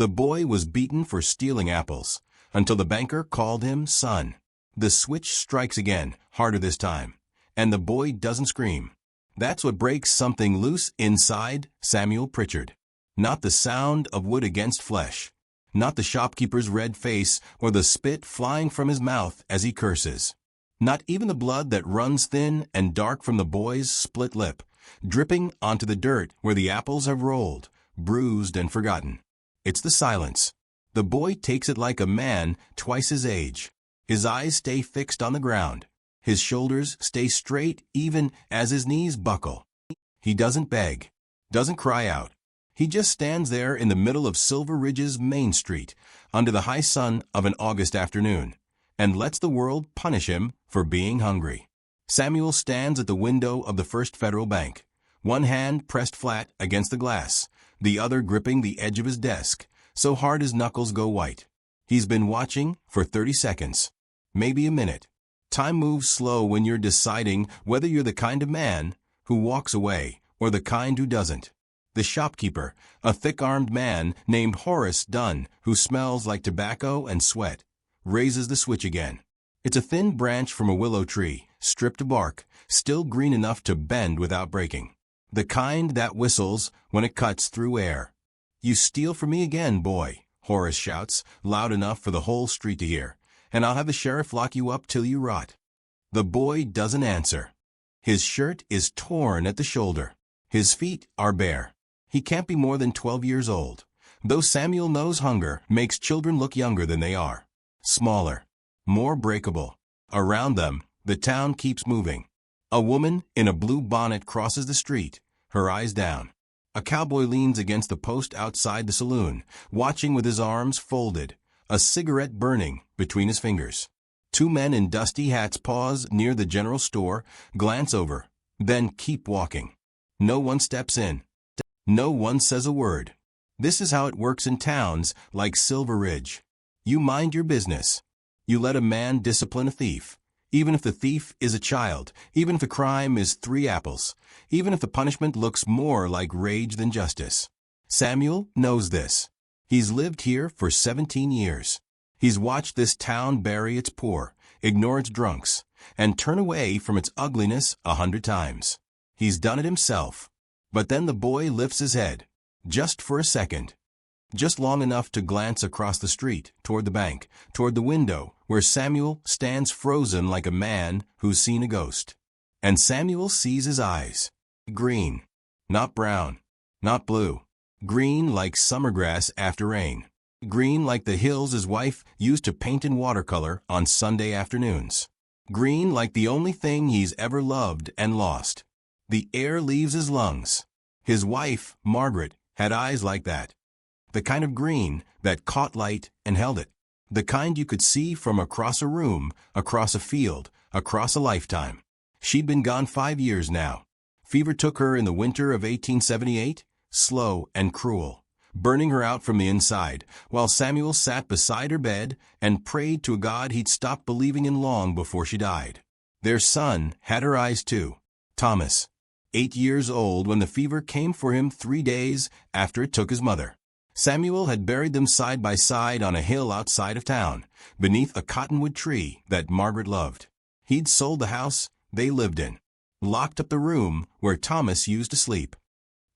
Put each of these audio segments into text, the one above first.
The boy was beaten for stealing apples, until the banker called him son. The switch strikes again, harder this time, and the boy doesn't scream. That's what breaks something loose inside Samuel Pritchard. Not the sound of wood against flesh, not the shopkeeper's red face or the spit flying from his mouth as he curses. Not even the blood that runs thin and dark from the boy's split lip, dripping onto the dirt where the apples have rolled, bruised and forgotten. It's the silence. The boy takes it like a man twice his age. His eyes stay fixed on the ground. His shoulders stay straight even as his knees buckle. He doesn't beg, doesn't cry out. He just stands there in the middle of Silver Ridge's Main Street, under the high sun of an August afternoon, and lets the world punish him for being hungry. Samuel stands at the window of the First Federal Bank, one hand pressed flat against the glass, the other gripping the edge of his desk, so hard his knuckles go white. He's been watching for 30 seconds, maybe a minute. Time moves slow when you're deciding whether you're the kind of man who walks away or the kind who doesn't. The shopkeeper, a thick-armed man named Horace Dunn, who smells like tobacco and sweat, raises the switch again. It's a thin branch from a willow tree, stripped of bark, still green enough to bend without breaking. The kind that whistles when it cuts through air. "You steal from me again, boy," Horace shouts, loud enough for the whole street to hear, "and I'll have the sheriff lock you up till you rot." The boy doesn't answer. His shirt is torn at the shoulder. His feet are bare. He can't be more than 12 years old, though Samuel knows hunger makes children look younger than they are. Smaller, more breakable. Around them, the town keeps moving. A woman in a blue bonnet crosses the street, her eyes down. A cowboy leans against the post outside the saloon, watching with his arms folded, a cigarette burning between his fingers. Two men in dusty hats pause near the general store, glance over, then keep walking. No one steps in. No one says a word. This is how it works in towns like Silver Ridge. You mind your business. You let a man discipline a thief, even if the thief is a child, even if the crime is 3 apples, even if the punishment looks more like rage than justice. Samuel knows this. He's lived here for 17 years. He's watched this town bury its poor, ignore its drunks, and turn away from its ugliness 100 times. He's done it himself. But then the boy lifts his head, just for a second, just long enough to glance across the street, toward the bank, toward the window, where Samuel stands frozen like a man who's seen a ghost. And Samuel sees his eyes. Green. Not brown. Not blue. Green like summer grass after rain. Green like the hills his wife used to paint in watercolor on Sunday afternoons. Green like the only thing he's ever loved and lost. The air leaves his lungs. His wife, Margaret, had eyes like that. The kind of green that caught light and held it. The kind you could see from across a room, across a field, across a lifetime. She'd been gone 5 years now. Fever took her in the winter of 1878, slow and cruel, burning her out from the inside, while Samuel sat beside her bed and prayed to a God he'd stopped believing in long before she died. Their son had her eyes too, Thomas. 8 years old when the fever came for him 3 days after it took his mother. Samuel had buried them side by side on a hill outside of town, beneath a cottonwood tree that Margaret loved. He'd sold the house they lived in, locked up the room where Thomas used to sleep.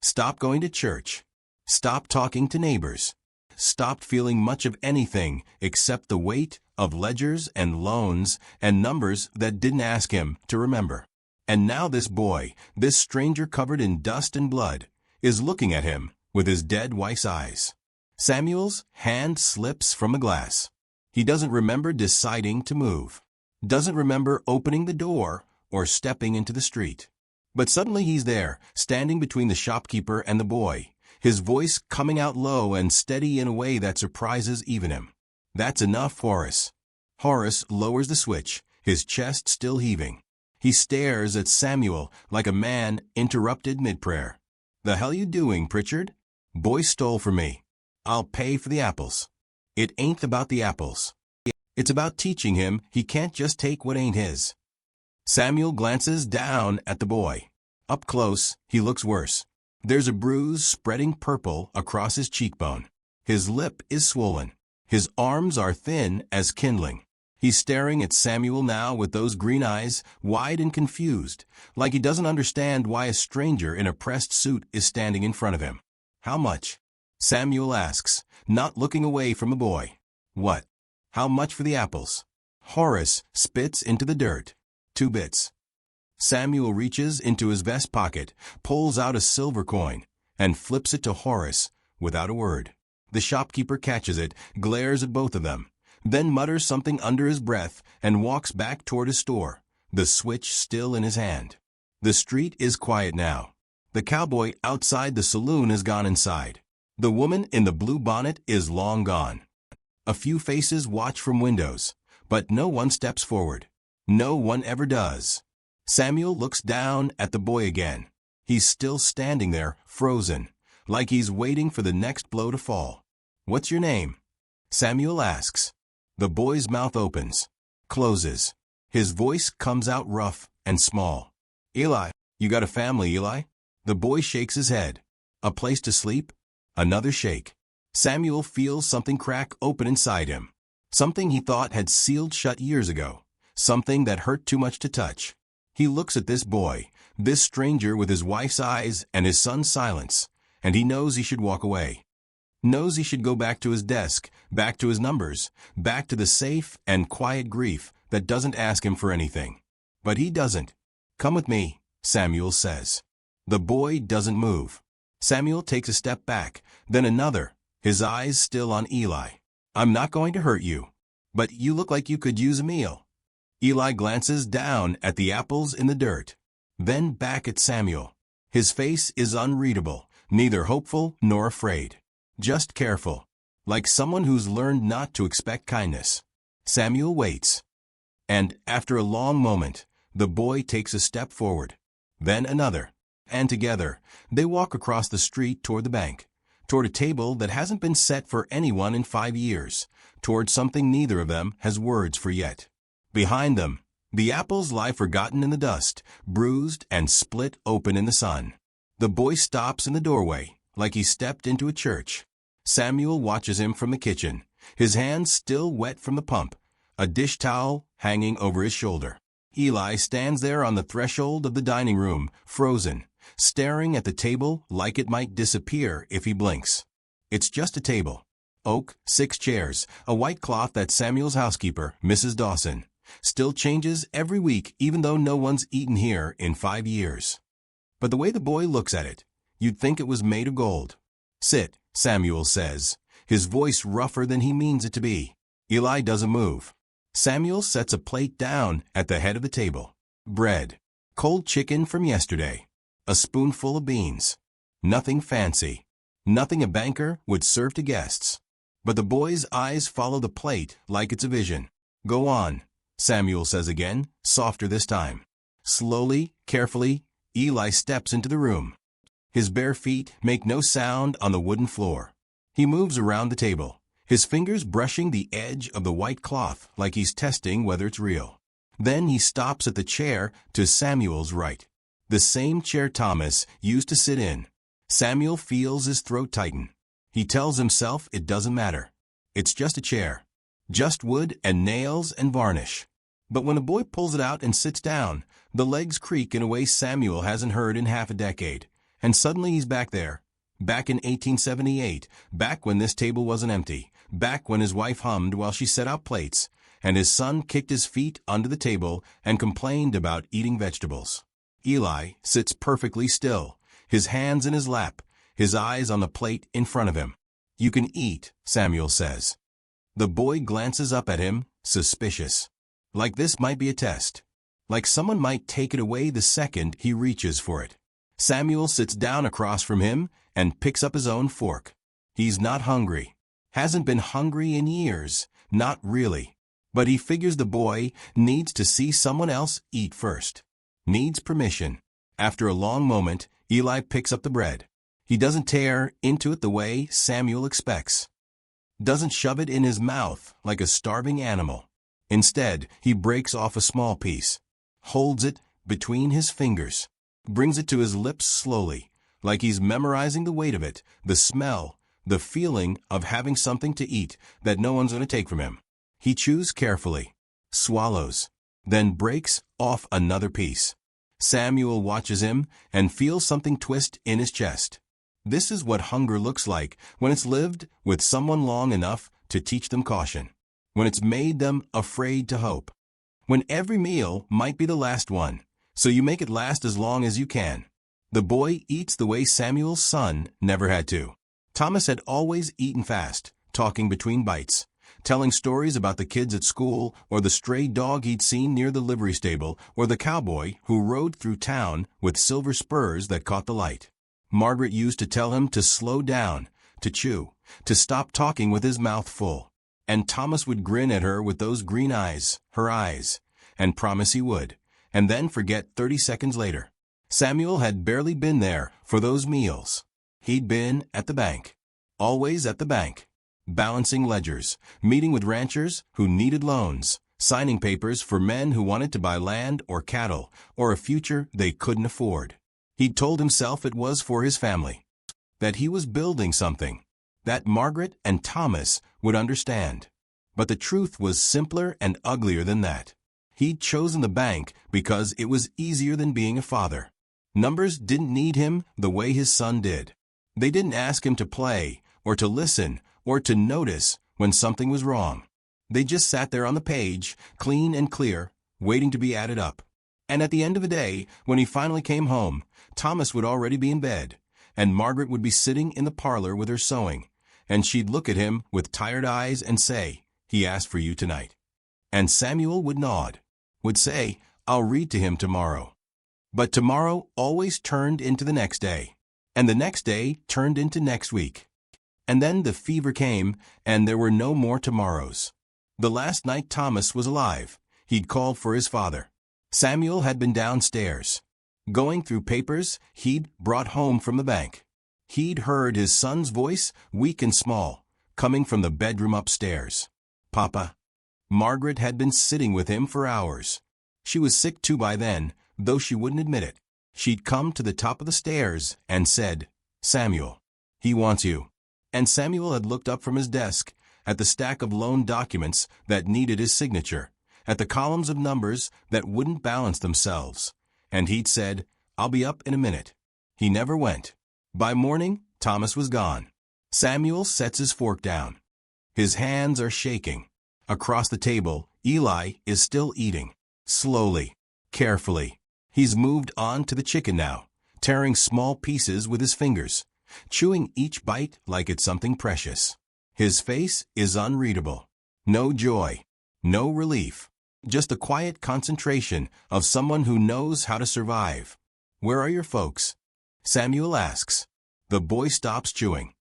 Stopped going to church. Stopped talking to neighbors. Stopped feeling much of anything except the weight of ledgers and loans and numbers that didn't ask him to remember. And now this boy, this stranger covered in dust and blood, is looking at him with his dead wife's eyes. Samuel's hand slips from the glass. He doesn't remember deciding to move. Doesn't remember opening the door or stepping into the street. But suddenly he's there, standing between the shopkeeper and the boy, his voice coming out low and steady in a way that surprises even him. "That's enough, Horace." Horace lowers the switch, his chest still heaving. He stares at Samuel like a man interrupted mid-prayer. "The hell you doing, Pritchard? Boy stole from me. I'll pay for the apples." It ain't about the apples. It's about teaching him he can't just take what ain't his. Samuel glances down at the boy. Up close, he looks worse. There's a bruise spreading purple across his cheekbone. His lip is swollen. His arms are thin as kindling. He's staring at Samuel now with those green eyes, wide and confused, like he doesn't understand why a stranger in a pressed suit is standing in front of him. "How much?" Samuel asks, not looking away from the boy. "What? How much for the apples?" Horace spits into the dirt. "2 bits." Samuel reaches into his vest pocket, pulls out a silver coin, and flips it to Horace without a word. The shopkeeper catches it, glares at both of them, then mutters something under his breath and walks back toward his store, the switch still in his hand. The street is quiet now. The cowboy outside the saloon has gone inside. The woman in the blue bonnet is long gone. A few faces watch from windows, but no one steps forward. No one ever does. Samuel looks down at the boy again. He's still standing there, frozen, like he's waiting for the next blow to fall. "What's your name?" Samuel asks. The boy's mouth opens, closes. His voice comes out rough and small. "Eli, you got a family, Eli?" The boy shakes his head. "A place to sleep?" Another shake. Samuel feels something crack open inside him. Something he thought had sealed shut years ago. Something that hurt too much to touch. He looks at this boy, this stranger with his wife's eyes and his son's silence, and he knows he should walk away. Knows he should go back to his desk, back to his numbers, back to the safe and quiet grief that doesn't ask him for anything. But he doesn't. "Come with me," Samuel says. The boy doesn't move. Samuel takes a step back, then another, his eyes still on Eli. "I'm not going to hurt you, but you look like you could use a meal." Eli glances down at the apples in the dirt, then back at Samuel. His face is unreadable, neither hopeful nor afraid. Just careful, like someone who's learned not to expect kindness. Samuel waits. And after a long moment, the boy takes a step forward, then another, and together, they walk across the street toward the bank, toward a table that hasn't been set for anyone in 5 years, toward something neither of them has words for yet. Behind them, the apples lie forgotten in the dust, bruised and split open in the sun. The boy stops in the doorway, like he stepped into a church. Samuel watches him from the kitchen, his hands still wet from the pump, a dish towel hanging over his shoulder. Eli stands there on the threshold of the dining room, frozen, staring at the table like it might disappear if he blinks. It's just a table. Oak, 6 chairs, a white cloth that Samuel's housekeeper, Mrs. Dawson, still changes every week even though no one's eaten here in 5 years. But the way the boy looks at it, you'd think it was made of gold. "Sit," Samuel says, his voice rougher than he means it to be. Eli doesn't move. Samuel sets a plate down at the head of the table. Bread, cold chicken from yesterday, a spoonful of beans. Nothing fancy. Nothing a banker would serve to guests. But the boy's eyes follow the plate like it's a vision. "Go on," Samuel says again, softer this time. Slowly, carefully, Eli steps into the room. His bare feet make no sound on the wooden floor. He moves around the table, his fingers brushing the edge of the white cloth like he's testing whether it's real. Then he stops at the chair to Samuel's right, the same chair Thomas used to sit in. Samuel feels his throat tighten. He tells himself it doesn't matter. It's just a chair. Just wood and nails and varnish. But when the boy pulls it out and sits down, the legs creak in a way Samuel hasn't heard in half a decade. And suddenly he's back there. Back in 1878, back when this table wasn't empty, back when his wife hummed while she set out plates, and his son kicked his feet under the table and complained about eating vegetables. Eli sits perfectly still, his hands in his lap, his eyes on the plate in front of him. "You can eat," Samuel says. The boy glances up at him, suspicious. Like this might be a test. Like someone might take it away the second he reaches for it. Samuel sits down across from him and picks up his own fork. He's not hungry. Hasn't been hungry in years. Not really. But he figures the boy needs to see someone else eat first. Needs permission. After a long moment, Eli picks up the bread. He doesn't tear into it the way Samuel expects. Doesn't shove it in his mouth like a starving animal. Instead, he breaks off a small piece. Holds it between his fingers. Brings it to his lips slowly, like he's memorizing the weight of it, the smell, the feeling of having something to eat that no one's going to take from him. He chews carefully, swallows, then breaks off another piece. Samuel watches him and feels something twist in his chest. This is what hunger looks like when it's lived with someone long enough to teach them caution, when it's made them afraid to hope, when every meal might be the last one, so you make it last as long as you can. The boy eats the way Samuel's son never had to. Thomas had always eaten fast, talking between bites, telling stories about the kids at school or the stray dog he'd seen near the livery stable or the cowboy who rode through town with silver spurs that caught the light. Margaret used to tell him to slow down, to chew, to stop talking with his mouth full. And Thomas would grin at her with those green eyes, her eyes, and promise he would, and then forget 30 seconds later. Samuel had barely been there for those meals. He'd been at the bank, always at the bank, balancing ledgers, meeting with ranchers who needed loans, signing papers for men who wanted to buy land or cattle or a future they couldn't afford. He'd told himself it was for his family, that he was building something, that Margaret and Thomas would understand. But the truth was simpler and uglier than that. He'd chosen the bank because it was easier than being a father. Numbers didn't need him the way his son did. They didn't ask him to play, or to listen, or to notice when something was wrong. They just sat there on the page, clean and clear, waiting to be added up. And at the end of the day, when he finally came home, Thomas would already be in bed, and Margaret would be sitting in the parlor with her sewing, and she'd look at him with tired eyes and say, "He asked for you tonight." And Samuel would nod, would say, "I'll read to him tomorrow." But tomorrow always turned into the next day, and the next day turned into next week. And then the fever came, and there were no more tomorrows. The last night Thomas was alive, he'd called for his father. Samuel had been downstairs, going through papers he'd brought home from the bank. He'd heard his son's voice, weak and small, coming from the bedroom upstairs. "Papa." Margaret had been sitting with him for hours. She was sick too by then, though she wouldn't admit it. She'd come to the top of the stairs and said, "Samuel, he wants you." And Samuel had looked up from his desk at the stack of loan documents that needed his signature, at the columns of numbers that wouldn't balance themselves, and he'd said, "I'll be up in a minute." He never went. By morning, Thomas was gone. Samuel sets his fork down. His hands are shaking. Across the table, Eli is still eating, slowly, carefully. He's moved on to the chicken now, tearing small pieces with his fingers, chewing each bite like it's something precious. His face is unreadable. No joy, no relief, just a quiet concentration of someone who knows how to survive. "Where are your folks?" Samuel asks. The boy stops chewing,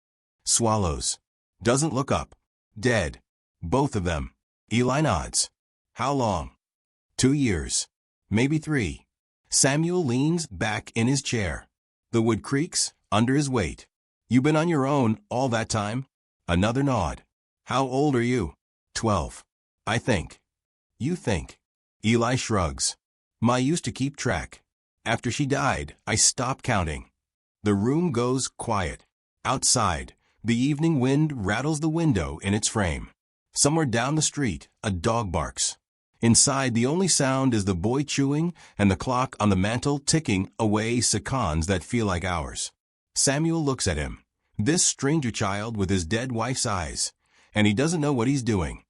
swallows, doesn't look up. "Dead. Both of them." Eli nods. "How long?" 2 years. Maybe 3. Samuel leans back in his chair. The wood creaks under his weight. "You been on your own all that time?" Another nod. "How old are you?" 12. "I think." "You think." Eli shrugs. "Ma used to keep track. After she died, I stopped counting." The room goes quiet. Outside, the evening wind rattles the window in its frame. Somewhere down the street, a dog barks. Inside, the only sound is the boy chewing and the clock on the mantel ticking away seconds that feel like hours. Samuel looks at him, this stranger child with his dead wife's eyes, and he doesn't know what he's doing.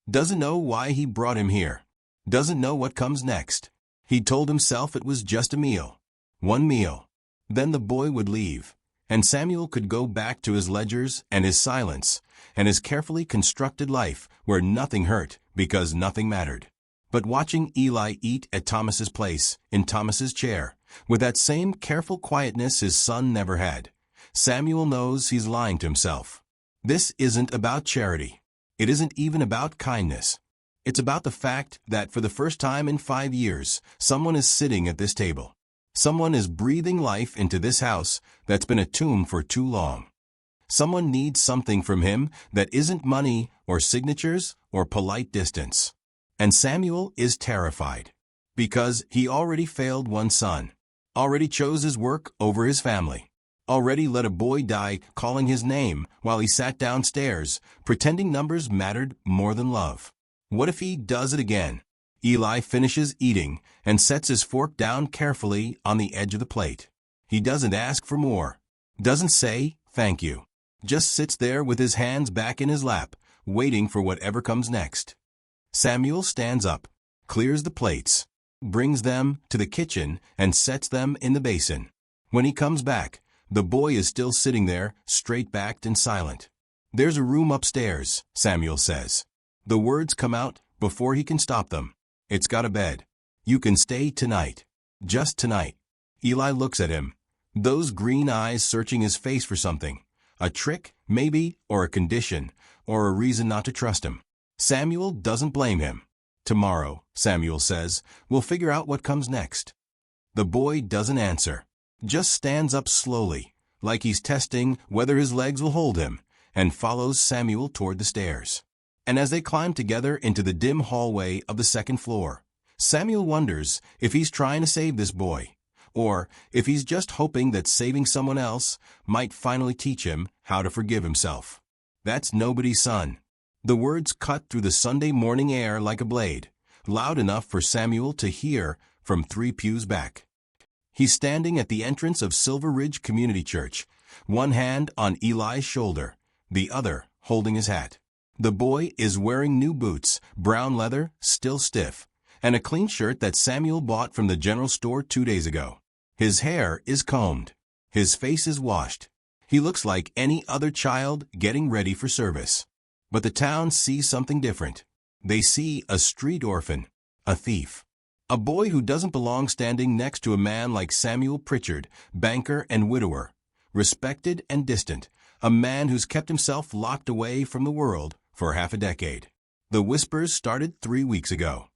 Doesn't know why he brought him here. Doesn't know what comes next. He told himself it was just a meal. One meal. Then the boy would leave, and Samuel could go back to his ledgers and his silence and his carefully constructed life where nothing hurt because nothing mattered. But watching Eli eat at Thomas's place, in Thomas's chair, with that same careful quietness his son never had, Samuel knows he's lying to himself. This isn't about charity. It isn't even about kindness. It's about the fact that for the first time in 5 years, someone is sitting at this table. Someone is breathing life into this house that's been a tomb for too long. Someone needs something from him that isn't money or signatures or polite distance. And Samuel is terrified, because he already failed one son, already chose his work over his family, Already let a boy die calling his name while he sat downstairs, pretending numbers mattered more than love. What if he does it again? Eli finishes eating and sets his fork down carefully on the edge of the plate. He doesn't ask for more. Doesn't say thank you. Just sits there with his hands back in his lap, waiting for whatever comes next. Samuel stands up, clears the plates, brings them to the kitchen, and sets them in the basin. When he comes back, the boy is still sitting there, straight-backed and silent. "There's a room upstairs," Samuel says. The words come out before he can stop them. "It's got a bed. You can stay tonight. Just tonight." Eli looks at him, those green eyes searching his face for something. A trick, maybe, or a condition, or a reason not to trust him. Samuel doesn't blame him. "Tomorrow," Samuel says, "we'll figure out what comes next." The boy doesn't answer. Just stands up slowly, like he's testing whether his legs will hold him, and follows Samuel toward the stairs. And as they climb together into the dim hallway of the second floor, Samuel wonders if he's trying to save this boy, or if he's just hoping that saving someone else might finally teach him how to forgive himself. "That's nobody's son." The words cut through the Sunday morning air like a blade, loud enough for Samuel to hear from 3 pews back. He's standing at the entrance of Silver Ridge Community Church, one hand on Eli's shoulder, the other holding his hat. The boy is wearing new boots, brown leather, still stiff, and a clean shirt that Samuel bought from the general store 2 days ago. His hair is combed. His face is washed. He looks like any other child getting ready for service. But the town sees something different. They see a street orphan, a thief. A boy who doesn't belong standing next to a man like Samuel Pritchard, banker and widower, respected and distant, a man who's kept himself locked away from the world for half a decade. The whispers started 3 weeks ago.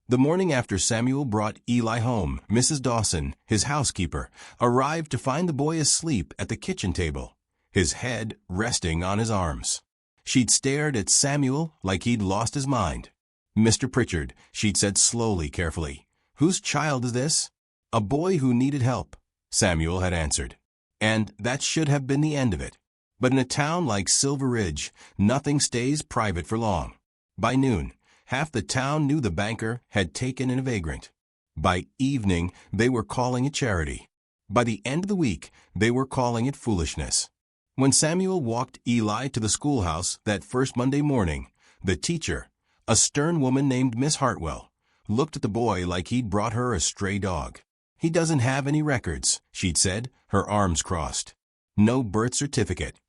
The morning after Samuel brought Eli home, Mrs. Dawson, his housekeeper, arrived to find the boy asleep at the kitchen table, his head resting on his arms. She'd stared at Samuel like he'd lost his mind. "Mr. Pritchard," she'd said slowly, carefully, "whose child is this?" "A boy who needed help," Samuel had answered. And that should have been the end of it. But in a town like Silver Ridge, nothing stays private for long. By noon, half the town knew the banker had taken in a vagrant. By evening, they were calling it charity. By the end of the week, they were calling it foolishness. When Samuel walked Eli to the schoolhouse that first Monday morning, the teacher, a stern woman named Miss Hartwell, looked at the boy like he'd brought her a stray dog. "He doesn't have any records," she'd said, her arms crossed. "No birth certificate.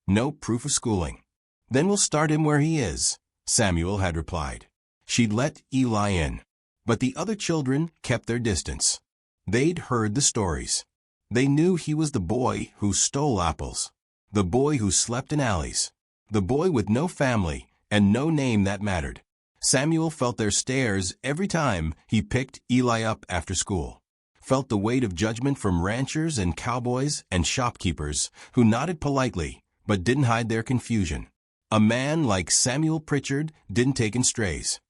No proof of schooling." "Then we'll start him where he is," Samuel had replied. She'd let Eli in. But the other children kept their distance. They'd heard the stories. They knew he was the boy who stole apples, the boy who slept in alleys, the boy with no family and no name that mattered. Samuel felt their stares every time he picked Eli up after school, felt the weight of judgment from ranchers and cowboys and shopkeepers who nodded politely but didn't hide their confusion. A man like Samuel Pritchard didn't take in strays.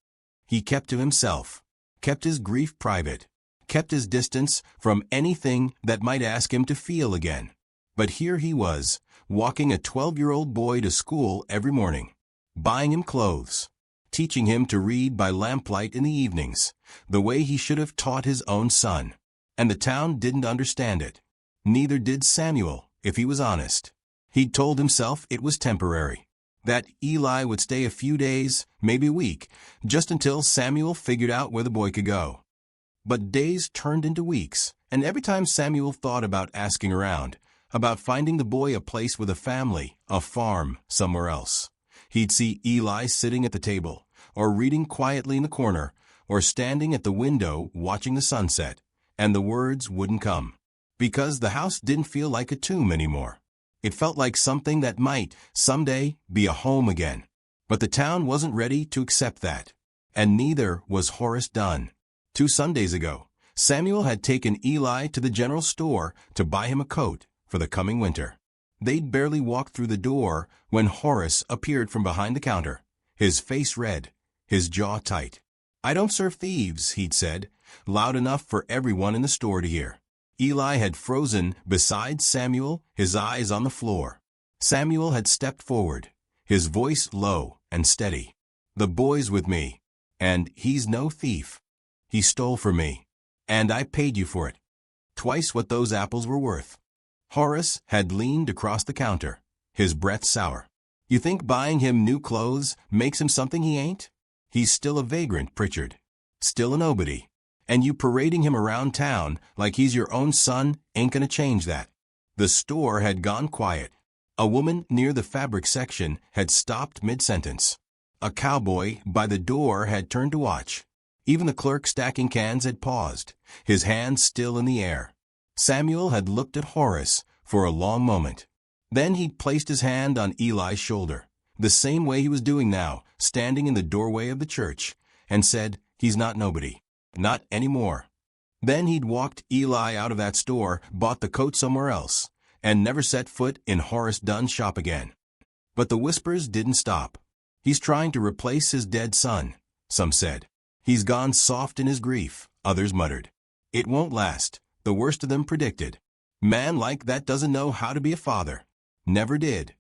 He kept to himself, kept his grief private, kept his distance from anything that might ask him to feel again. But here he was, walking a 12-year-old boy to school every morning, buying him clothes, teaching him to read by lamplight in the evenings, the way he should have taught his own son. And the town didn't understand it. Neither did Samuel, if he was honest. He'd told himself it was temporary, that Eli would stay a few days, maybe a week, just until Samuel figured out where the boy could go. But days turned into weeks, and every time Samuel thought about asking around, about finding the boy a place with a family, a farm, somewhere else, he'd see Eli sitting at the table, or reading quietly in the corner, or standing at the window watching the sunset, and the words wouldn't come. Because the house didn't feel like a tomb anymore. It felt like something that might, someday, be a home again. But the town wasn't ready to accept that. And neither was Horace Dunn. 2 Sundays ago, Samuel had taken Eli to the general store to buy him a coat for the coming winter. They'd barely walked through the door when Horace appeared from behind the counter, his face red, his jaw tight. "I don't serve thieves," he'd said, loud enough for everyone in the store to hear. Eli had frozen beside Samuel, his eyes on the floor. Samuel had stepped forward, his voice low and steady. "The boy's with me, and he's no thief. He stole from me, and I paid you for it. Twice what those apples were worth." Horace had leaned across the counter, his breath sour. "You think buying him new clothes makes him something he ain't? He's still a vagrant, Pritchard. Still a nobody. And you parading him around town like he's your own son ain't gonna change that." The store had gone quiet. A woman near the fabric section had stopped mid-sentence. A cowboy by the door had turned to watch. Even the clerk stacking cans had paused, his hands still in the air. Samuel had looked at Horace for a long moment. Then he'd placed his hand on Eli's shoulder, the same way he was doing now, standing in the doorway of the church, and said, "He's not nobody. Not anymore." Then he'd walked Eli out of that store, bought the coat somewhere else, and never set foot in Horace Dunn's shop again. But the whispers didn't stop. "He's trying to replace his dead son," some said. "He's gone soft in his grief," others muttered. "It won't last," the worst of them predicted. "Man like that doesn't know how to be a father. Never did."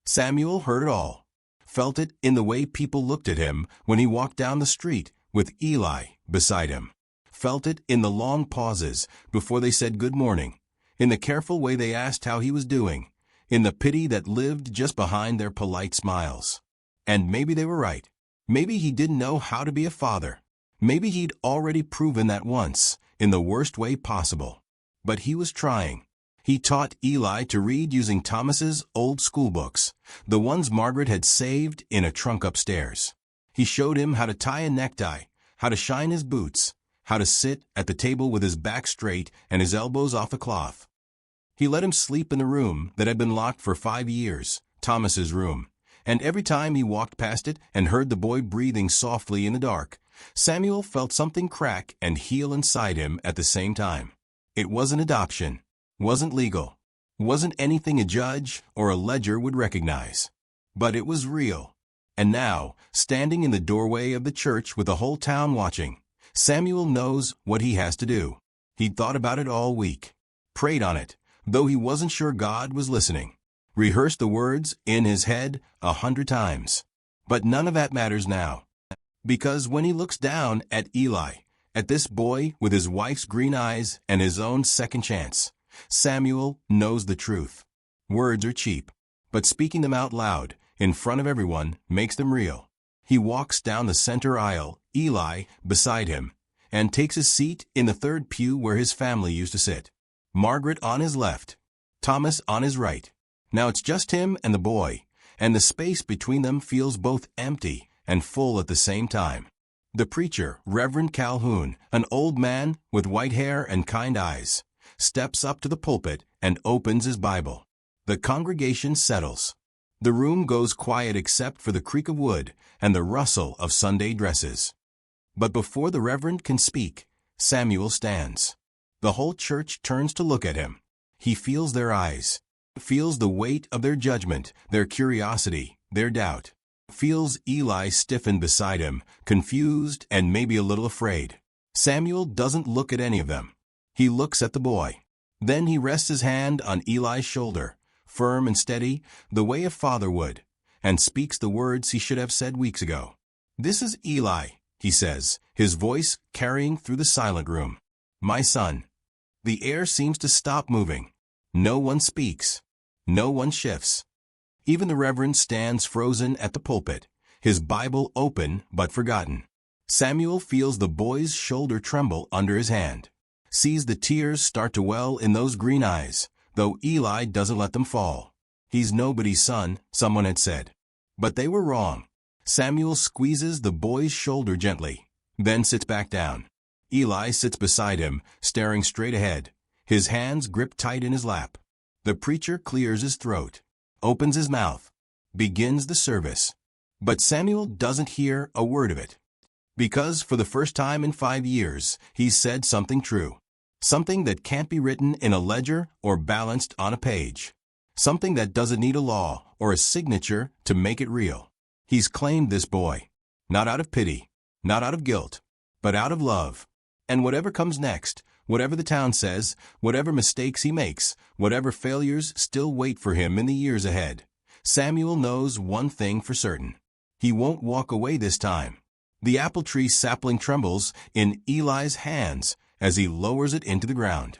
Samuel heard it all, felt it in the way people looked at him when he walked down the street with Eli beside him, felt it in the long pauses before they said good morning, in the careful way they asked how he was doing, in the pity that lived just behind their polite smiles. And maybe they were right. Maybe he didn't know how to be a father. Maybe he'd already proven that once, in the worst way possible. But he was trying. He taught Eli to read using Thomas's old school books, the ones Margaret had saved in a trunk upstairs. He showed him how to tie a necktie, how to shine his boots, how to sit at the table with his back straight and his elbows off the cloth. He let him sleep in the room that had been locked for 5 years, Thomas's room, and every time he walked past it and heard the boy breathing softly in the dark, Samuel felt something crack and heal inside him at the same time. It wasn't adoption, wasn't legal, wasn't anything a judge or a ledger would recognize. But it was real. And now, standing in the doorway of the church with the whole town watching, Samuel knows what he has to do. He'd thought about it all week, prayed on it, though he wasn't sure God was listening, rehearsed the words in his head 100 times. But none of that matters now. Because when he looks down at Eli, at this boy with his wife's green eyes and his own second chance, Samuel knows the truth. Words are cheap, but speaking them out loud, in front of everyone, makes them real. He walks down the center aisle, Eli beside him, and takes his seat in the third pew where his family used to sit. Margaret on his left, Thomas on his right. Now it's just him and the boy, and the space between them feels both empty and full at the same time. The preacher, Reverend Calhoun, an old man with white hair and kind eyes, steps up to the pulpit and opens his Bible. The congregation settles. The room goes quiet except for the creak of wood and the rustle of Sunday dresses. But before the Reverend can speak, Samuel stands. The whole church turns to look at him. He feels their eyes, feels the weight of their judgment, their curiosity, their doubt. Feels Eli stiffen beside him, confused and maybe a little afraid. Samuel doesn't look at any of them. He looks at the boy. Then he rests his hand on Eli's shoulder, firm and steady, the way a father would, and speaks the words he should have said weeks ago. "This is Eli," he says, his voice carrying through the silent room. "My son." The air seems to stop moving. No one speaks. No one shifts. Even the Reverend stands frozen at the pulpit, his Bible open but forgotten. Samuel feels the boy's shoulder tremble under his hand, sees the tears start to well in those green eyes, though Eli doesn't let them fall. He's nobody's son, someone had said. But they were wrong. Samuel squeezes the boy's shoulder gently, then sits back down. Eli sits beside him, staring straight ahead, his hands gripped tight in his lap. The preacher clears his throat, opens his mouth, begins the service. But Samuel doesn't hear a word of it. Because for the first time in 5 years, he's said something true. Something that can't be written in a ledger or balanced on a page. Something that doesn't need a law or a signature to make it real. He's claimed this boy. Not out of pity, not out of guilt, but out of love. And whatever comes next, Whatever the town says, whatever mistakes he makes, whatever failures still wait for him in the years ahead, Samuel knows one thing for certain. He won't walk away this time. The apple tree sapling trembles in Eli's hands as he lowers it into the ground.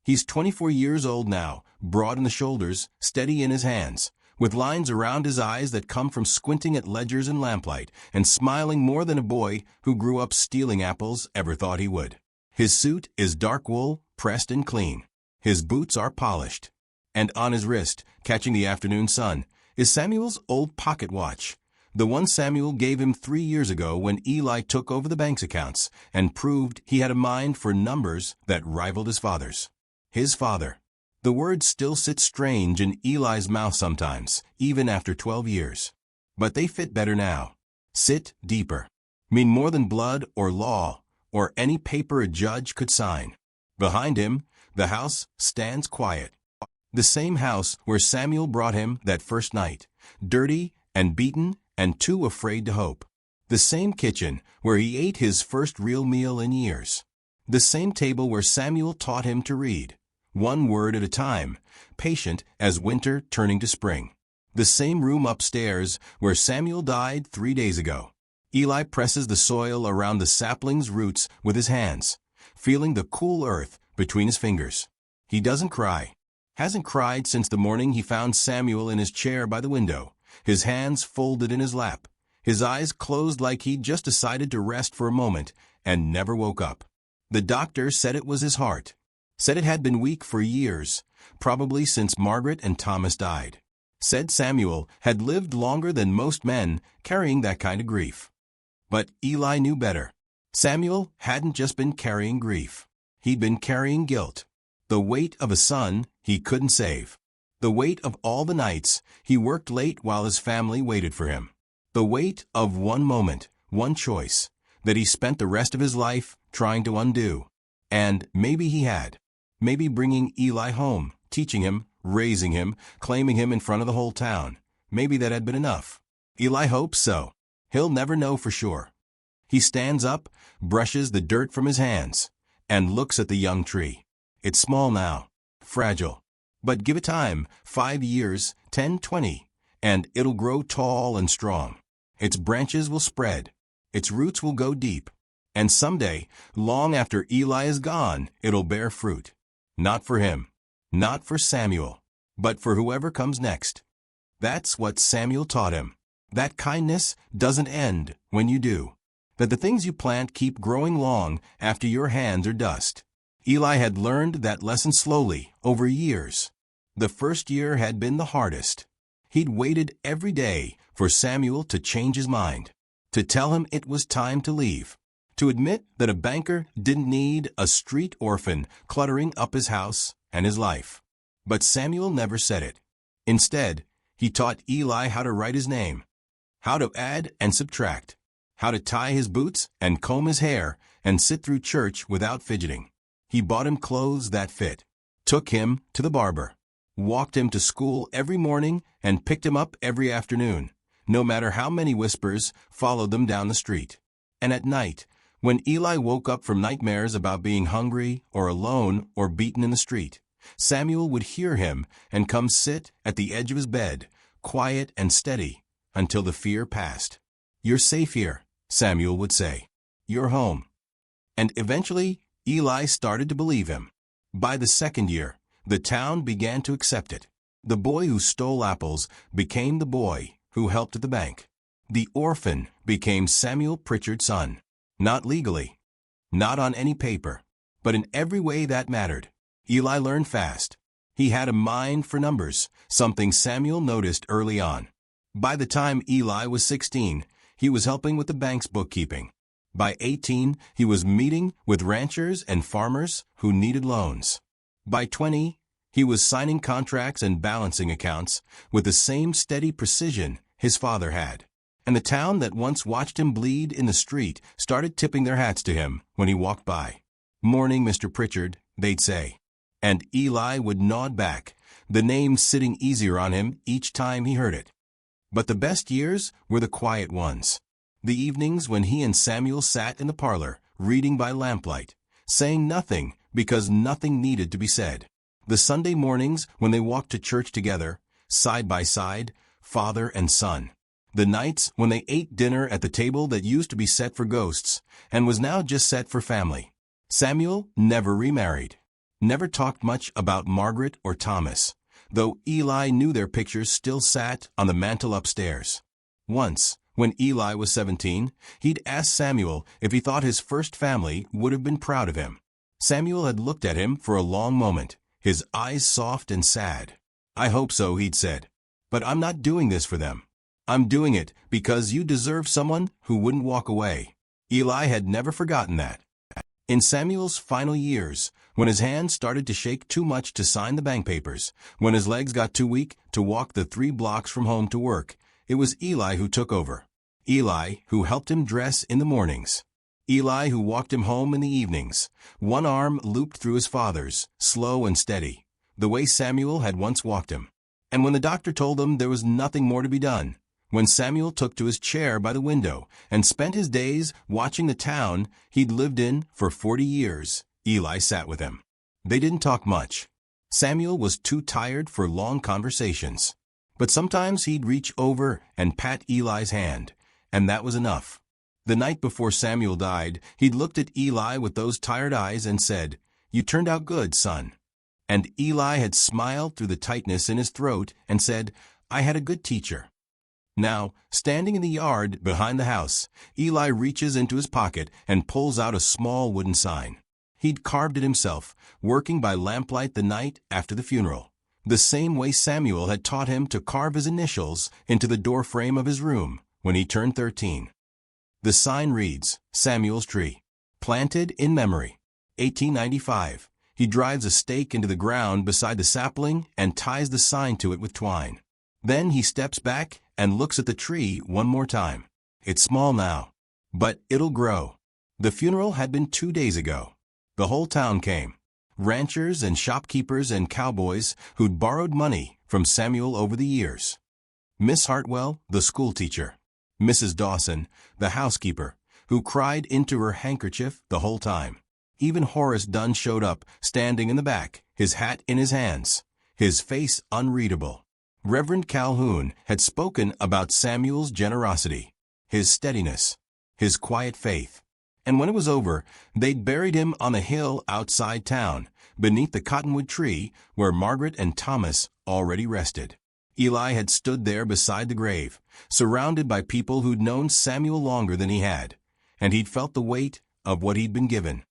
He's 24 years old now, broad in the shoulders, steady in his hands, with lines around his eyes that come from squinting at ledgers and lamplight, and smiling more than a boy who grew up stealing apples ever thought he would. His suit is dark wool, pressed and clean. His boots are polished. And on his wrist, catching the afternoon sun, is Samuel's old pocket watch, the one Samuel gave him 3 years ago when Eli took over the bank's accounts and proved he had a mind for numbers that rivaled his father's. His father. The word still sits strange in Eli's mouth sometimes, even after 12 years. But they fit better now. Sit deeper. Mean more than blood or law or any paper a judge could sign. Behind him, the house stands quiet. The same house where Samuel brought him that first night, dirty and beaten and too afraid to hope. The same kitchen where he ate his first real meal in years. The same table where Samuel taught him to read, one word at a time, patient as winter turning to spring. The same room upstairs where Samuel died 3 days ago. Eli presses the soil around the sapling's roots with his hands, feeling the cool earth between his fingers. He doesn't cry. Hasn't cried since the morning he found Samuel in his chair by the window, his hands folded in his lap, his eyes closed like he'd just decided to rest for a moment and never woke up. The doctor said it was his heart. Said it had been weak for years, probably since Margaret and Thomas died. Said Samuel had lived longer than most men carrying that kind of grief. But Eli knew better. Samuel hadn't just been carrying grief. He'd been carrying guilt. The weight of a son he couldn't save. The weight of all the nights he worked late while his family waited for him. The weight of one moment, one choice, that he spent the rest of his life trying to undo. And maybe he had. Maybe bringing Eli home, teaching him, raising him, claiming him in front of the whole town. Maybe that had been enough. Eli hopes so. He'll never know for sure. He stands up, brushes the dirt from his hands, and looks at the young tree. It's small now, fragile. But give it time, 5 years, 10, 20, and it'll grow tall and strong. Its branches will spread. Its roots will go deep. And someday, long after Eli is gone, it'll bear fruit. Not for him, not for Samuel, but for whoever comes next. That's what Samuel taught him. That kindness doesn't end when you do. That the things you plant keep growing long after your hands are dust. Eli had learned that lesson slowly, over years. The first year had been the hardest. He'd waited every day for Samuel to change his mind, to tell him it was time to leave, to admit that a banker didn't need a street orphan cluttering up his house and his life. But Samuel never said it. Instead, he taught Eli how to write his name, how to add and subtract, how to tie his boots and comb his hair and sit through church without fidgeting. He bought him clothes that fit, took him to the barber, walked him to school every morning and picked him up every afternoon, no matter how many whispers followed them down the street. And at night, when Eli woke up from nightmares about being hungry or alone or beaten in the street, Samuel would hear him and come sit at the edge of his bed, quiet and steady, until the fear passed. "You're safe here," Samuel would say. "You're home." And eventually, Eli started to believe him. By the second year, the town began to accept it. The boy who stole apples became the boy who helped at the bank. The orphan became Samuel Pritchard's son. Not legally, not on any paper, but in every way that mattered. Eli learned fast. He had a mind for numbers, something Samuel noticed early on. By the time Eli was 16, he was helping with the bank's bookkeeping. By 18, he was meeting with ranchers and farmers who needed loans. By 20, he was signing contracts and balancing accounts with the same steady precision his father had. And the town that once watched him bleed in the street started tipping their hats to him when he walked by. "Morning, Mr. Pritchard," they'd say. And Eli would nod back, the name sitting easier on him each time he heard it. But the best years were the quiet ones. The evenings when he and Samuel sat in the parlor, reading by lamplight, saying nothing because nothing needed to be said. The Sunday mornings when they walked to church together, side by side, father and son. The nights when they ate dinner at the table that used to be set for ghosts and was now just set for family. Samuel never remarried. Never talked much about Margaret or Thomas, though Eli knew their pictures still sat on the mantel upstairs. Once, when Eli was 17, he'd asked Samuel if he thought his first family would have been proud of him. Samuel had looked at him for a long moment, his eyes soft and sad. "I hope so," he'd said. "But I'm not doing this for them. I'm doing it because you deserve someone who wouldn't walk away." Eli had never forgotten that. In Samuel's final years, when his hands started to shake too much to sign the bank papers, when his legs got too weak to walk the 3 blocks from home to work, it was Eli who took over. Eli who helped him dress in the mornings. Eli who walked him home in the evenings, one arm looped through his father's, slow and steady, the way Samuel had once walked him. And when the doctor told him there was nothing more to be done, when Samuel took to his chair by the window and spent his days watching the town he'd lived in for 40 years, Eli sat with him. They didn't talk much. Samuel was too tired for long conversations. But sometimes he'd reach over and pat Eli's hand, and that was enough. The night before Samuel died, he'd looked at Eli with those tired eyes and said, "You turned out good, son." And Eli had smiled through the tightness in his throat and said, "I had a good teacher." Now, standing in the yard behind the house, Eli reaches into his pocket and pulls out a small wooden sign. He'd carved it himself, working by lamplight the night after the funeral, the same way Samuel had taught him to carve his initials into the doorframe of his room when he turned 13. The sign reads, "Samuel's Tree. Planted in memory. 1895. He drives a stake into the ground beside the sapling and ties the sign to it with twine. Then he steps back and looks at the tree one more time. It's small now, but it'll grow." The funeral had been 2 days ago. The whole town came. Ranchers and shopkeepers and cowboys who'd borrowed money from Samuel over the years. Miss Hartwell, the schoolteacher. Mrs. Dawson, the housekeeper, who cried into her handkerchief the whole time. Even Horace Dunn showed up, standing in the back, his hat in his hands, his face unreadable. Reverend Calhoun had spoken about Samuel's generosity, his steadiness, his quiet faith. And when it was over, they'd buried him on a hill outside town, beneath the cottonwood tree where Margaret and Thomas already rested. Eli had stood there beside the grave, surrounded by people who'd known Samuel longer than he had, and he'd felt the weight of what he'd been given.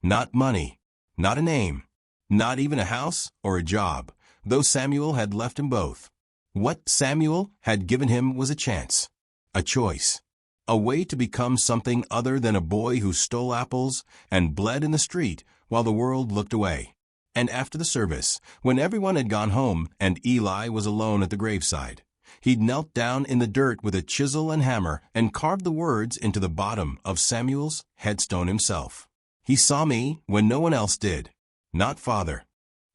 Not money, not a name, not even a house or a job, though Samuel had left him both. What Samuel had given him was a chance, a choice, a way to become something other than a boy who stole apples and bled in the street while the world looked away. And after the service, when everyone had gone home and Eli was alone at the graveside, he'd knelt down in the dirt with a chisel and hammer and carved the words into the bottom of Samuel's headstone himself. "He saw me when no one else did. Not father,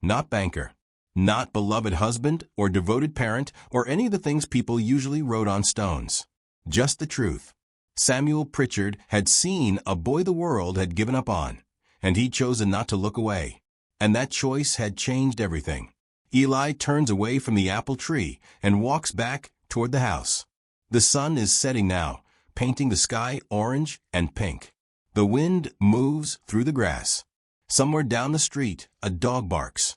not banker, not beloved husband or devoted parent or any of the things people usually wrote on stones. Just the truth. Samuel Pritchard had seen a boy the world had given up on, and he'd chosen not to look away. And that choice had changed everything." Eli turns away from the apple tree and walks back toward the house. The sun is setting now, painting the sky orange and pink. The wind moves through the grass. Somewhere down the street, a dog barks.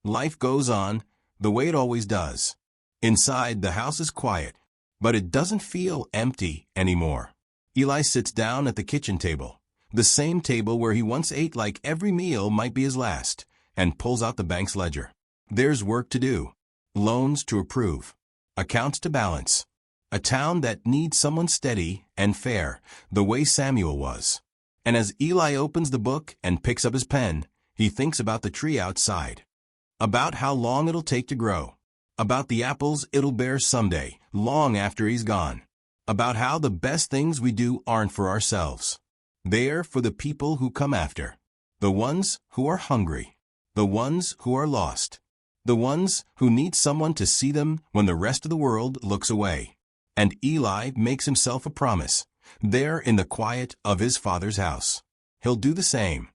Life goes on the way it always does. Inside, the house is quiet, but it doesn't feel empty anymore. Eli sits down at the kitchen table, the same table where he once ate like every meal might be his last, and pulls out the bank's ledger. There's work to do, loans to approve, accounts to balance, a town that needs someone steady and fair, the way Samuel was. And as Eli opens the book and picks up his pen, he thinks about the tree outside, about how long it'll take to grow, about the apples it'll bear someday, long after he's gone, about how the best things we do aren't for ourselves. They're for the people who come after, the ones who are hungry, the ones who are lost, the ones who need someone to see them when the rest of the world looks away. And Eli makes himself a promise, there in the quiet of his father's house. He'll do the same.